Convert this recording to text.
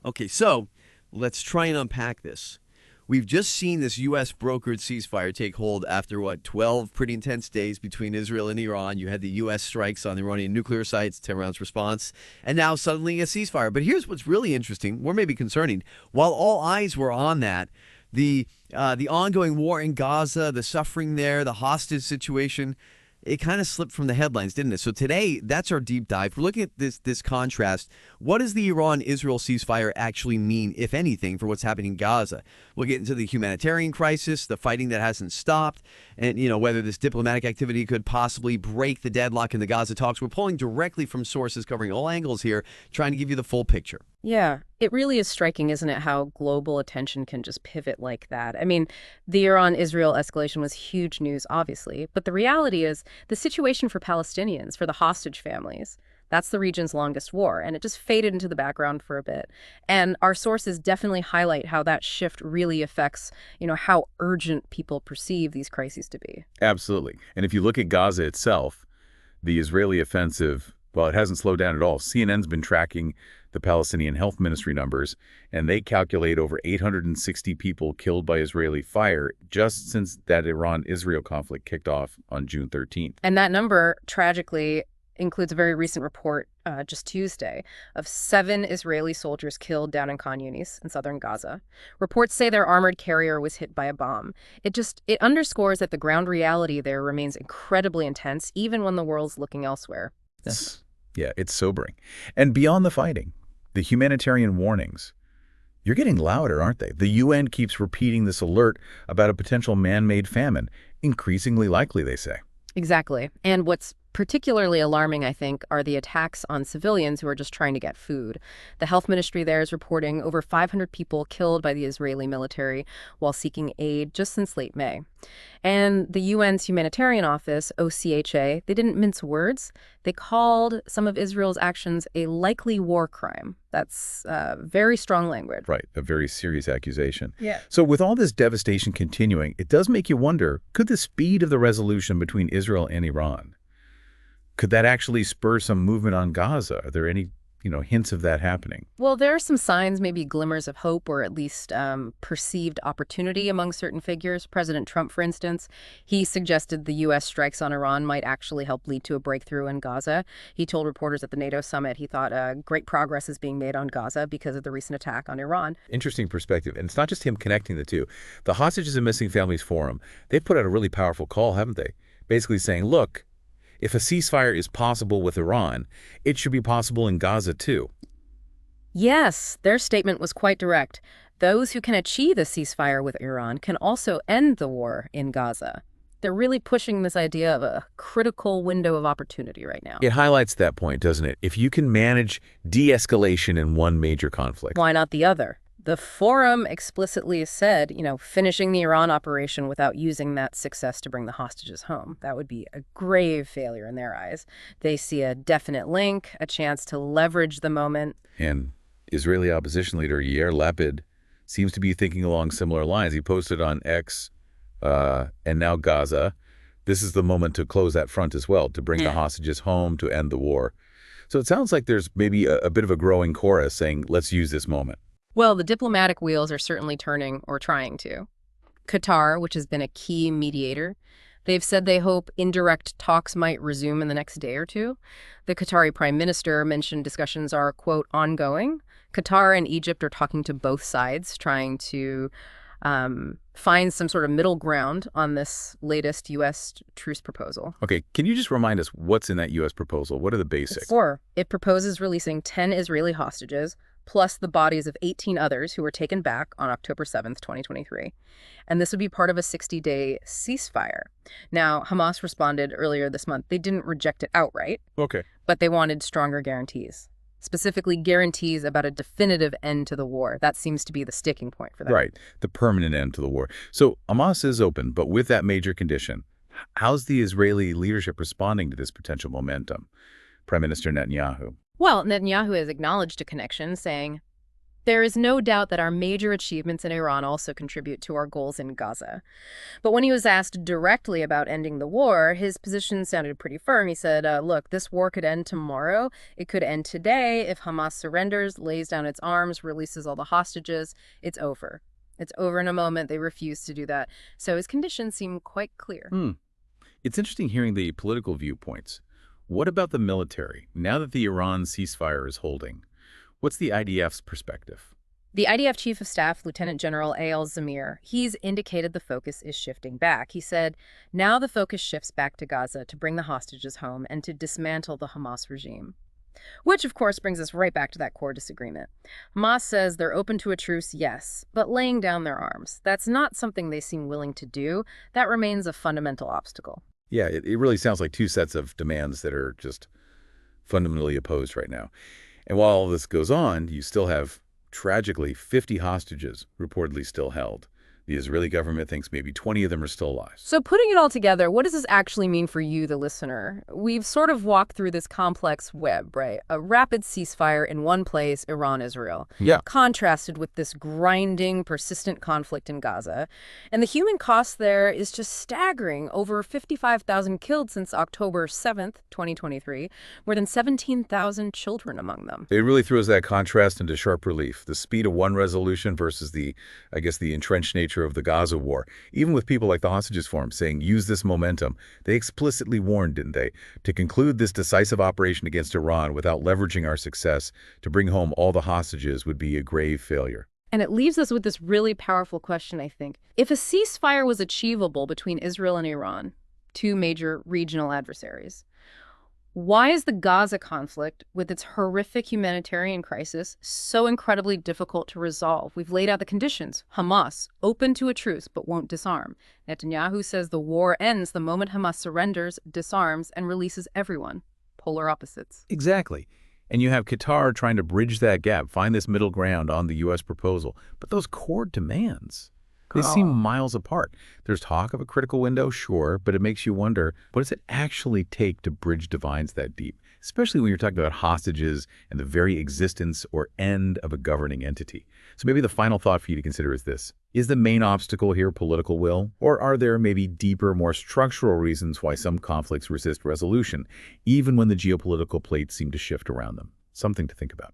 Okay, so let's try and unpack this. We've just seen this U.S. brokered ceasefire take hold after, 12 pretty intense days between Israel and Iran. You had the U.S. strikes on the Iranian nuclear sites, Tehran's response, and now suddenly a ceasefire. But here's what's really interesting, or maybe concerning. While all eyes were on that, the ongoing war in Gaza, the suffering there, the hostage situation, it kind of slipped from the headlines, didn't it? So today, that's our deep dive. We're looking at this contrast. What does the Iran-Israel ceasefire actually mean, if anything, for what's happening in Gaza? We'll get into the humanitarian crisis, the fighting that hasn't stopped, and whether this diplomatic activity could possibly break the deadlock in the Gaza talks. We're pulling directly from sources covering all angles here, trying to give you the full picture. Yeah, it really is striking, isn't it, how global attention can just pivot like that. I mean, the Iran-Israel escalation was huge news, obviously, but the reality is the situation for Palestinians, for the hostage families, that's the region's longest war, and it just faded into the background for a bit. And our sources definitely highlight how that shift really affects, how urgent people perceive these crises to be. Absolutely. And if you look at Gaza itself, the Israeli offensive, well, it hasn't slowed down at all. CNN's been tracking the Palestinian Health Ministry numbers, and they calculate over 860 people killed by Israeli fire just since that Iran-Israel conflict kicked off on June 13th. And that number, tragically, includes a very recent report just Tuesday of 7 Israeli soldiers killed down in Khan Yunis in southern Gaza. Reports say their armored carrier was hit by a bomb. It underscores that the ground reality there remains incredibly intense, even when the world's looking elsewhere. Yeah, it's sobering. And beyond the fighting, the humanitarian warnings, you're getting louder, aren't they? The UN keeps repeating this alert about a potential man-made famine, increasingly likely, they say. Exactly. And what's particularly alarming, I think, are the attacks on civilians who are just trying to get food. The health ministry there is reporting over 500 people killed by the Israeli military while seeking aid just since late May. And the UN's humanitarian office, OCHA, they didn't mince words. They called some of Israel's actions a likely war crime. That's very strong language. Right, a very serious accusation. Yeah. So with all this devastation continuing, it does make you wonder, could the speed of the resolution between Israel and Iran, could that actually spur some movement on Gaza? Are there any, hints of that happening? Well, there are some signs, maybe glimmers of hope, or at least perceived opportunity among certain figures. President Trump, for instance, he suggested the U.S. strikes on Iran might actually help lead to a breakthrough in Gaza. He told reporters at the NATO summit he thought great progress is being made on Gaza because of the recent attack on Iran. Interesting perspective. And it's not just him connecting the two. The Hostages and Missing Families Forum, they've put out a really powerful call, haven't they? Basically saying, look, if a ceasefire is possible with Iran, it should be possible in Gaza too. Yes, their statement was quite direct. Those who can achieve a ceasefire with Iran can also end the war in Gaza. They're really pushing this idea of a critical window of opportunity right now. It highlights that point, doesn't it? If you can manage de-escalation in one major conflict, why not the other? The forum explicitly said, finishing the Iran operation without using that success to bring the hostages home. That would be a grave failure in their eyes. They see a definite link, a chance to leverage the moment. And Israeli opposition leader Yair Lapid seems to be thinking along similar lines. He posted on X, and now Gaza. This is the moment to close that front as well, to bring the hostages home, to end the war. So it sounds like there's maybe a bit of a growing chorus saying, let's use this moment. Well, the diplomatic wheels are certainly turning, or trying to. Qatar, which has been a key mediator, they've said they hope indirect talks might resume in the next day or two. The Qatari prime minister mentioned discussions are, quote, ongoing. Qatar and Egypt are talking to both sides, trying to find some sort of middle ground on this latest U.S. truce proposal. Okay, can you just remind us what's in that U.S. proposal? What are the basics? Sure. It proposes releasing 10 Israeli hostages, plus the bodies of 18 others who were taken back on October 7th, 2023. And this would be part of a 60-day ceasefire. Now, Hamas responded earlier this month. They didn't reject it outright. Okay. But they wanted stronger guarantees, specifically guarantees about a definitive end to the war. That seems to be the sticking point for them. Right, the permanent end to the war. So Hamas is open, but with that major condition, how's the Israeli leadership responding to this potential momentum? Prime Minister Netanyahu. Well, Netanyahu has acknowledged a connection, saying, There is no doubt that our major achievements in Iran also contribute to our goals in Gaza. But when he was asked directly about ending the war, his position sounded pretty firm. He said, look, this war could end tomorrow. It could end today. If Hamas surrenders, lays down its arms, releases all the hostages, it's over. It's over in a moment. They refuse to do that. So his conditions seem quite clear. It's interesting hearing the political viewpoints. What about the military? Now that the Iran ceasefire is holding, what's the IDF's perspective? The IDF Chief of Staff, Lieutenant General A.L. Zamir, he's indicated the focus is shifting back. He said, now the focus shifts back to Gaza to bring the hostages home and to dismantle the Hamas regime. Which, of course, brings us right back to that core disagreement. Hamas says they're open to a truce, yes, but laying down their arms. That's not something they seem willing to do. That remains a fundamental obstacle. Yeah, it really sounds like two sets of demands that are just fundamentally opposed right now. And while all this goes on, you still have, tragically, 50 hostages reportedly still held. The Israeli government thinks maybe 20 of them are still alive. So putting it all together, what does this actually mean for you, the listener? We've sort of walked through this complex web, right? A rapid ceasefire in one place, Iran-Israel. Yeah. Contrasted with this grinding, persistent conflict in Gaza. And the human cost there is just staggering. Over 55,000 killed since October 7th, 2023. More than 17,000 children among them. It really throws that contrast into sharp relief. The speed of one resolution versus the entrenched nature of the Gaza war. Even with people like the Hostages Forum saying, use this momentum, they explicitly warned, didn't they, to conclude this decisive operation against Iran without leveraging our success to bring home all the hostages would be a grave failure. And it leaves us with this really powerful question, I think. If a ceasefire was achievable between Israel and Iran, two major regional adversaries, why is the Gaza conflict, with its horrific humanitarian crisis, so incredibly difficult to resolve? We've laid out the conditions. Hamas, open to a truce but won't disarm. Netanyahu says the war ends the moment Hamas surrenders, disarms, and releases everyone. Polar opposites. Exactly. And you have Qatar trying to bridge that gap, find this middle ground on the U.S. proposal. But those core demands, they seem miles apart. There's talk of a critical window, sure, but it makes you wonder, what does it actually take to bridge divides that deep? Especially when you're talking about hostages and the very existence or end of a governing entity. So maybe the final thought for you to consider is this. Is the main obstacle here political will? Or are there maybe deeper, more structural reasons why some conflicts resist resolution, even when the geopolitical plates seem to shift around them? Something to think about.